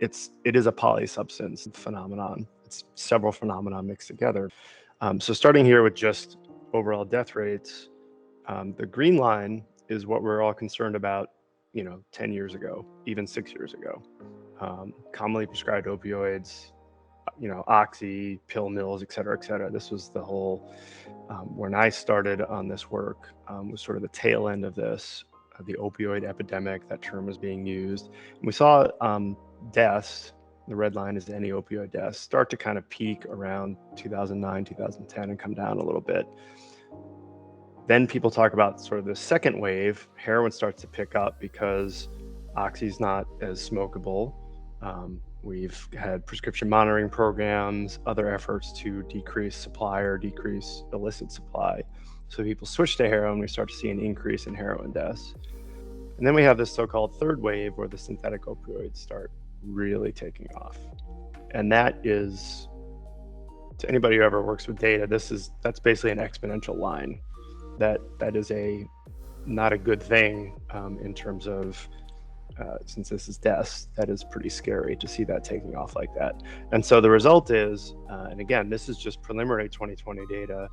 it is a polysubstance phenomenon. It's several phenomena mixed together. So starting here with just overall death rates, the green line is what we're all concerned about, 10 years ago, even 6 years ago. Commonly prescribed opioids, oxy, pill mills, et cetera, et cetera. This was the whole, when I started on this work, was sort of the tail end of this, the opioid epidemic. That term was being used. And we saw deaths, the red line is any opioid deaths, start to kind of peak around 2009, 2010 and come down a little bit. Then people talk about sort of the second wave. Heroin starts to pick up because oxy's not as smokable. We've had prescription monitoring programs, other efforts to decrease supply or decrease illicit supply. So people switch to heroin, we start to see an increase in heroin deaths. And then we have this so-called third wave where the synthetic opioids start really taking off. And that is, to anybody who ever works with data, that's basically an exponential line. That is not a good thing in terms of, since this is deaths, that is pretty scary to see that taking off like that. And so the result is, and again, this is just preliminary 2020 data.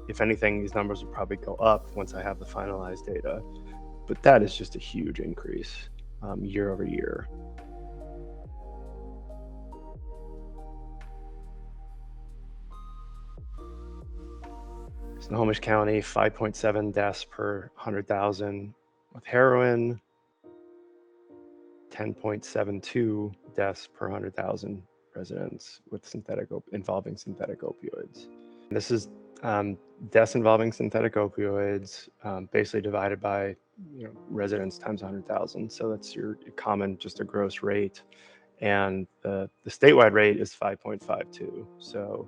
If anything, these numbers will probably go up once I have the finalized data. But that is just a huge increase year over year. Snohomish County, 5.7 deaths per 100,000 with heroin, 10.72 deaths per 100,000 residents with involving synthetic opioids. This is deaths involving synthetic opioids, basically divided by residents times 100,000. So that's your common, just a gross rate. And the statewide rate is 5.52. So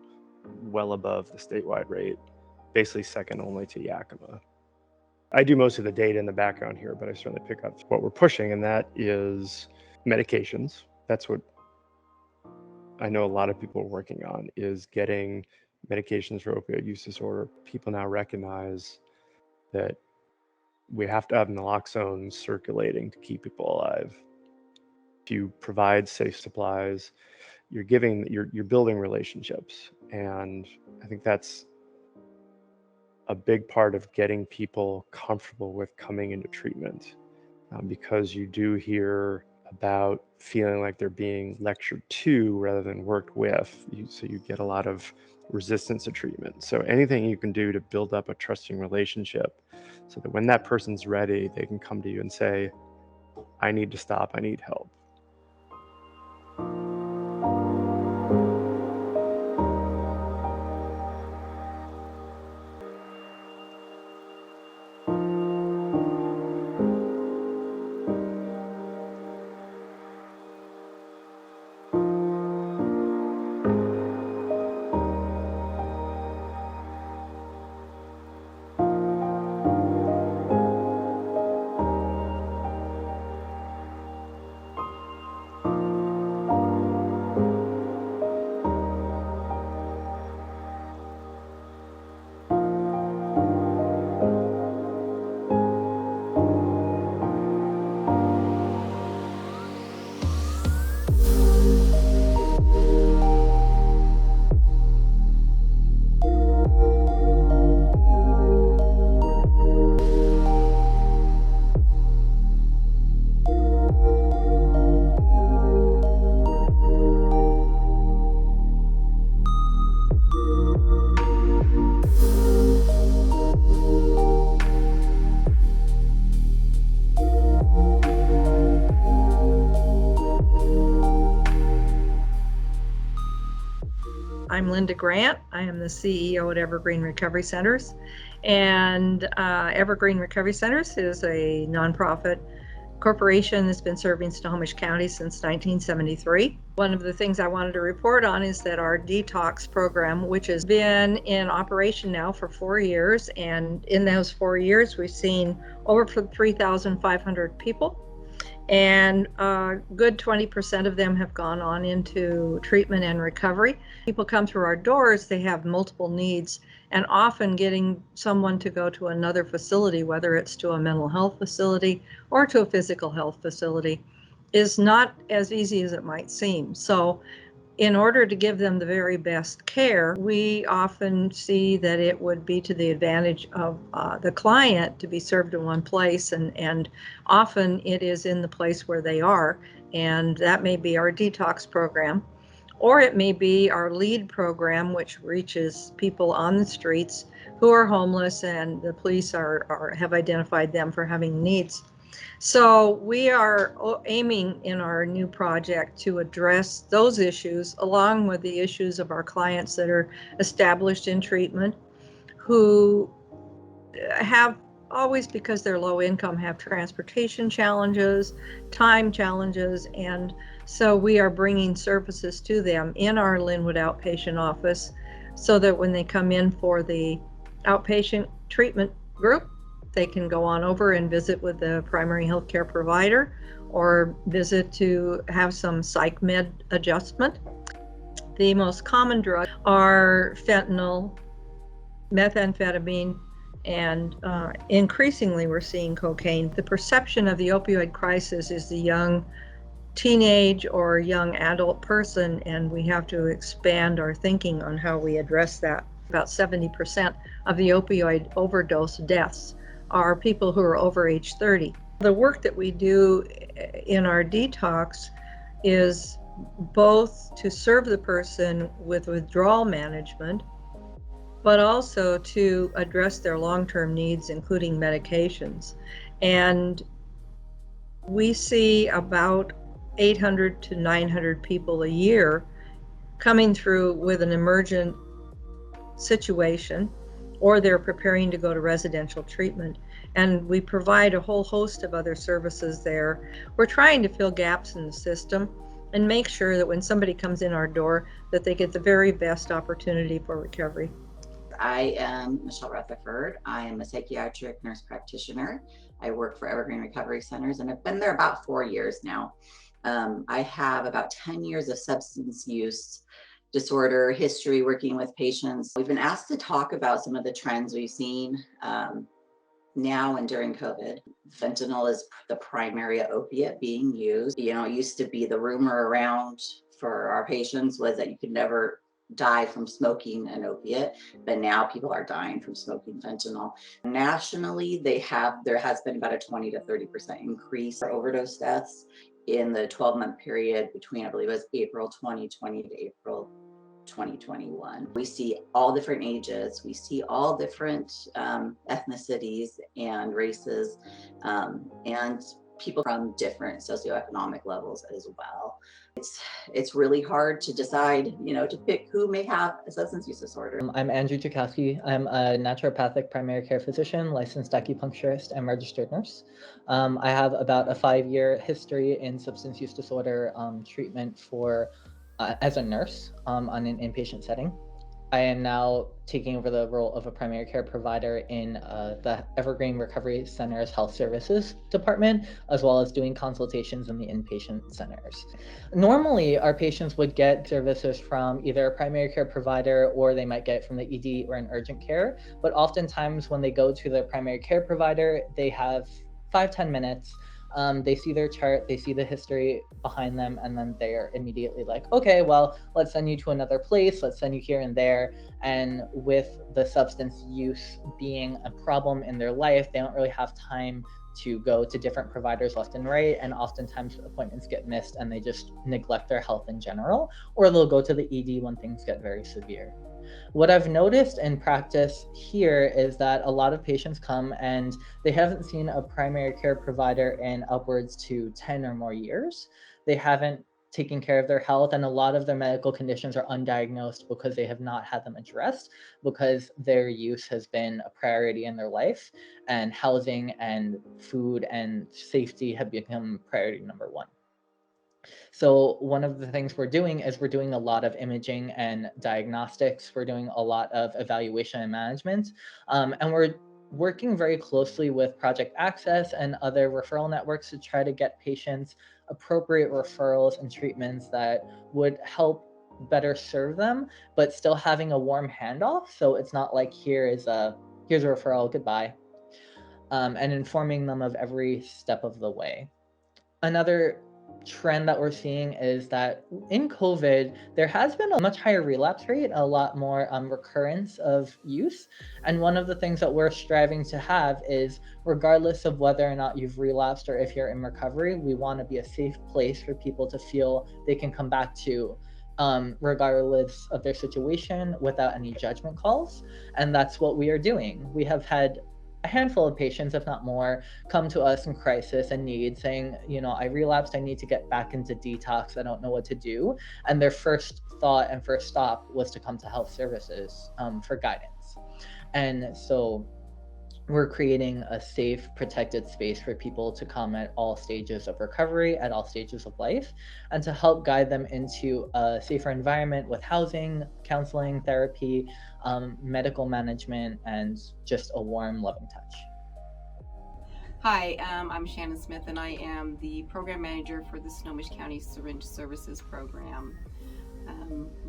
well above the statewide rate, basically second only to Yakima. I do most of the data in the background here, but I certainly pick up what we're pushing, and that is medications. That's what I know a lot of people are working on, is getting medications for opioid use disorder. People now recognize that we have to have naloxone circulating to keep people alive. If you provide safe supplies, you're building relationships. And I think that's a big part of getting people comfortable with coming into treatment, because you do hear about feeling like they're being lectured to rather than worked with. So you get a lot of resistance to treatment. So anything you can do to build up a trusting relationship so that when that person's ready, they can come to you and say, I need to stop, I need help. I'm Linda Grant. I am the CEO at Evergreen Recovery Centers. And Evergreen Recovery Centers is a nonprofit corporation that's been serving Snohomish County since 1973. One of the things I wanted to report on is that our detox program, which has been in operation now for 4 years, and in those 4 years, we've seen over 3,500 people. And a good 20% of them have gone on into treatment and recovery. People come through our doors, they have multiple needs, and often getting someone to go to another facility, whether it's to a mental health facility or to a physical health facility, is not as easy as it might seem. So in order to give them the very best care, we often see that it would be to the advantage of the client to be served in one place, and often it is in the place where they are, and that may be our detox program, or it may be our LEAD program, which reaches people on the streets who are homeless, and the police have identified them for having needs. So we are aiming in our new project to address those issues along with the issues of our clients that are established in treatment, who have always, because they're low income, have transportation challenges, time challenges, and so we are bringing services to them in our Linwood outpatient office so that when they come in for the outpatient treatment group, they can go on over and visit with the primary healthcare provider or visit to have some psych med adjustment. The most common drugs are fentanyl, methamphetamine, and increasingly we're seeing cocaine. The perception of the opioid crisis is the young teenage or young adult person, and we have to expand our thinking on how we address that. About 70% of the opioid overdose deaths are people who are over age 30. The work that we do in our detox is both to serve the person with withdrawal management, but also to address their long-term needs, including medications. And we see about 800 to 900 people a year coming through with an emergent situation, or they're preparing to go to residential treatment. And we provide a whole host of other services there. We're trying to fill gaps in the system and make sure that when somebody comes in our door, that they get the very best opportunity for recovery. I am Michelle Rutherford. I am a psychiatric nurse practitioner. I work for Evergreen Recovery Centers, and I've been there about 4 years now. I have about 10 years of substance use disorder history working with patients. We've been asked to talk about some of the trends we've seen now and during COVID. Fentanyl is the primary opiate being used. You know, it used to be the rumor around for our patients was that you could never die from smoking an opiate, but now people are dying from smoking fentanyl. Nationally, there has been about a 20 to 30% increase for overdose deaths in the 12-month period between, I believe it was April 2020 to April 2021. We see all different ages, we see all different ethnicities and races, and people from different socioeconomic levels as well. It's really hard to decide, to pick who may have a substance use disorder. I'm Andrew Czukowski. I'm a naturopathic primary care physician, licensed acupuncturist, and registered nurse. I have about a 5-year history in substance use disorder treatment as a nurse on an inpatient setting. I am now taking over the role of a primary care provider in the Evergreen Recovery Center's Health Services Department, as well as doing consultations in the inpatient centers. Normally, our patients would get services from either a primary care provider or they might get it from the ED or an urgent care. But oftentimes when they go to the primary care provider, they have 5-10 minutes. They see their chart, they see the history behind them, and then they're immediately like, okay, well, let's send you to another place, let's send you here and there. And with the substance use being a problem in their life, they don't really have time to go to different providers left and right, and oftentimes appointments get missed and they just neglect their health in general, or they'll go to the ED when things get very severe. What I've noticed in practice here is that a lot of patients come and they haven't seen a primary care provider in upwards to 10 or more years. They haven't taken care of their health, and a lot of their medical conditions are undiagnosed because they have not had them addressed, because their use has been a priority in their life, and housing and food and safety have become priority number one. So one of the things we're doing is we're doing a lot of imaging and diagnostics. We're doing a lot of evaluation and management. And we're working very closely with Project Access and other referral networks to try to get patients appropriate referrals and treatments that would help better serve them, but still having a warm handoff. So it's not like here's a referral, goodbye, and informing them of every step of the way. Another trend that we're seeing is that in COVID, there has been a much higher relapse rate, a lot more recurrence of use. And one of the things that we're striving to have is, regardless of whether or not you've relapsed or if you're in recovery, we want to be a safe place for people to feel they can come back to, regardless of their situation, without any judgment calls. And that's what we are doing. We have had a handful of patients, if not more, come to us in crisis and need, saying, I relapsed, I need to get back into detox, I don't know what to do. And their first thought and first stop was to come to health services for guidance. And so we're creating a safe, protected space for people to come at all stages of recovery, at all stages of life, and to help guide them into a safer environment with housing, counseling, therapy, medical management, and just a warm, loving touch. Hi, I'm Shannon Smith, and I am the program manager for the Snohomish County Syringe Services Program.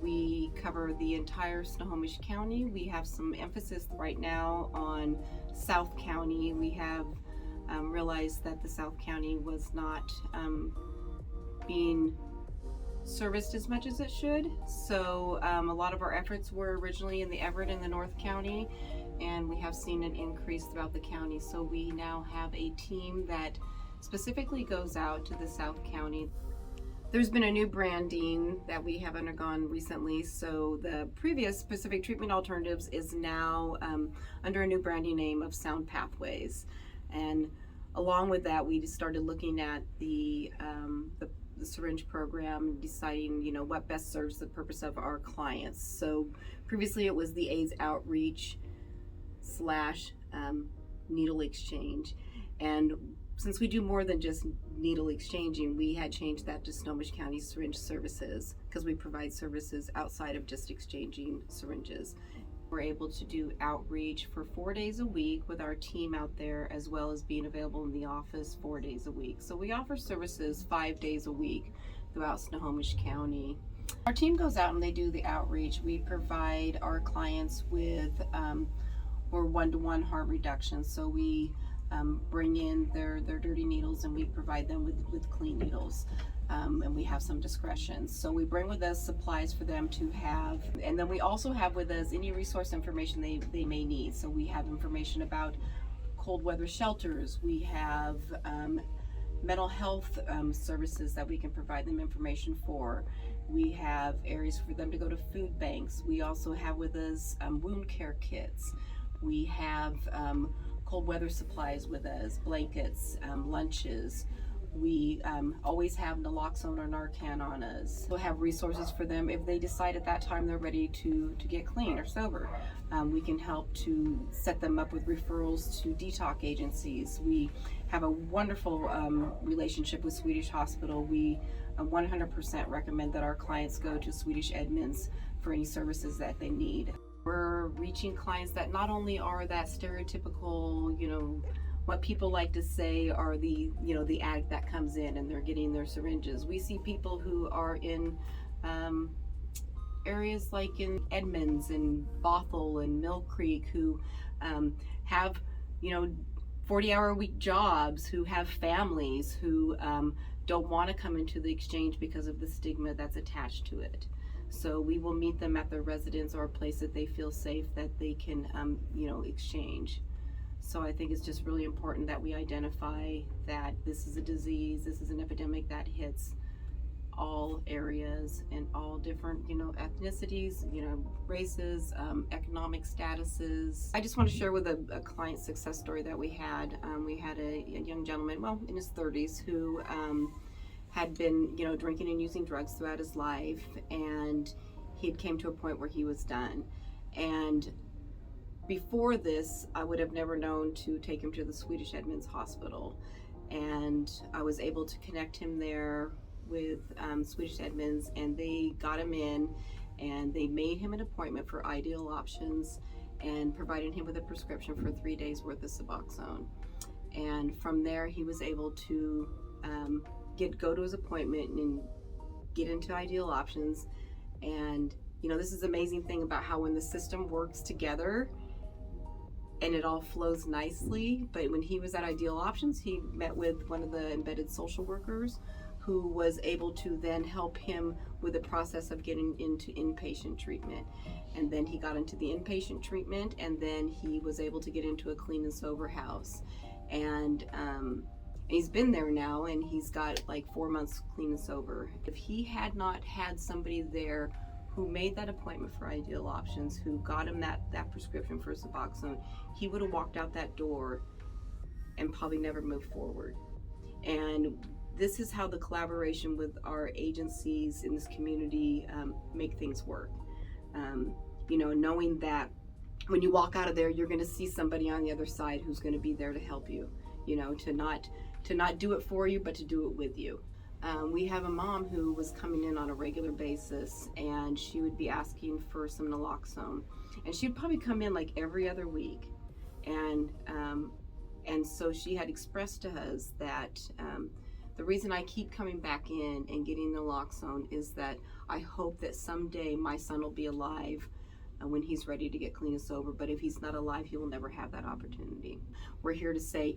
We cover the entire Snohomish County. We have some emphasis right now on South County. We have realized that the South County was not being serviced as much as it should. So a lot of our efforts were originally in the Everett and the North County, and we have seen an increase throughout the county. So we now have a team that specifically goes out to the South County. There's been a new branding that we have undergone recently. So the previous Pacific Treatment Alternatives is now under a new branding name of Sound Pathways. And along with that, we started looking at the syringe program, deciding, what best serves the purpose of our clients. So previously it was the AIDS outreach / needle exchange. And since we do more than just needle exchanging, we had changed that to Snohomish County Syringe Services, because we provide services outside of just exchanging syringes. We're able to do outreach for 4 days a week with our team out there, as well as being available in the office 4 days a week. So we offer services 5 days a week throughout Snohomish County. Our team goes out and they do the outreach. We provide our clients with one-to-one harm reduction. So we bring in their dirty needles and we provide them with clean needles. And we have some discretion. So we bring with us supplies for them to have, and then we also have with us any resource information they may need. So we have information about cold weather shelters. We have mental health services that we can provide them information for. We have areas for them to go to food banks. We also have with us wound care kits. We have cold weather supplies with us, blankets, lunches. We always have naloxone or Narcan on us. We'll have resources for them if they decide at that time they're ready to get clean or sober. We can help to set them up with referrals to detox agencies. We have a wonderful relationship with Swedish Hospital. We 100% recommend that our clients go to Swedish Edmonds for any services that they need. We're reaching clients that not only are that stereotypical, what people like to say are the addict that comes in and they're getting their syringes. We see people who are in areas like in Edmonds and Bothell and Mill Creek who have 40-hour-a-week jobs, who have families, who don't want to come into the exchange because of the stigma that's attached to it. So we will meet them at their residence or a place that they feel safe that they can exchange. So I think it's just really important that we identify that this is a disease, this is an epidemic that hits all areas and all different, ethnicities, races, economic statuses. I just want to share with a client success story that we had. We had a young gentleman, in his 30s, who had been, drinking and using drugs throughout his life, and he had came to a point where he was done. And before this, I would have never known to take him to the Swedish Edmonds Hospital, and I was able to connect him there with Swedish Edmonds, and they got him in, and they made him an appointment for Ideal Options and provided him with a prescription for 3 days worth of Suboxone. And from there, he was able to go to his appointment and get into Ideal Options. And this is the amazing thing about how when the system works together and it all flows nicely. But when he was at Ideal Options, he met with one of the embedded social workers who was able to then help him with the process of getting into inpatient treatment. And then he got into the inpatient treatment, and then he was able to get into a clean and sober house. And he's been there now, and he's got like 4 months clean and sober. If he had not had somebody there who made that appointment for Ideal Options, who got him that prescription for Suboxone, he would have walked out that door and probably never moved forward. And this is how the collaboration with our agencies in this community make things work. Knowing that when you walk out of there, you're going to see somebody on the other side who's going to be there to help you. To not do it for you, but to do it with you. We have a mom who was coming in on a regular basis, and she would be asking for some naloxone, and she'd probably come in like every other week, and so she had expressed to us that the reason I keep coming back in and getting naloxone is that I hope that someday my son will be alive when he's ready to get clean and sober, but if he's not alive, he will never have that opportunity. We're here to say,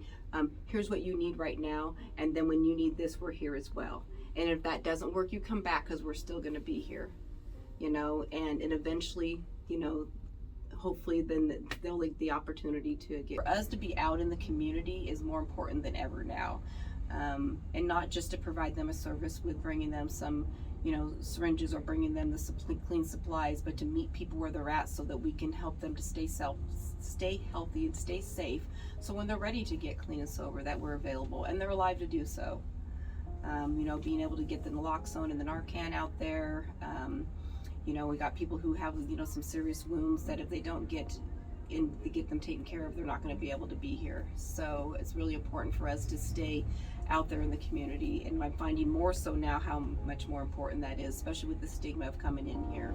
here's what you need right now, and then when you need this, we're here as well. And if that doesn't work, you come back, because we're still going to be here, and eventually, hopefully then they'll get the opportunity to get. For us to be out in the community is more important than ever now, and not just to provide them a service with bringing them some syringes or bringing them the clean supplies, but to meet people where they're at so that we can help them to stay healthy and stay safe, so when they're ready to get clean and sober, that we're available and they're alive to do so. Being able to get the naloxone and the Narcan out there. We got people who have some serious wounds that if they don't get them taken care of, they're not going to be able to be here. So it's really important for us to stay out there in the community, and I'm finding more so now how much more important that is, especially with the stigma of coming in here.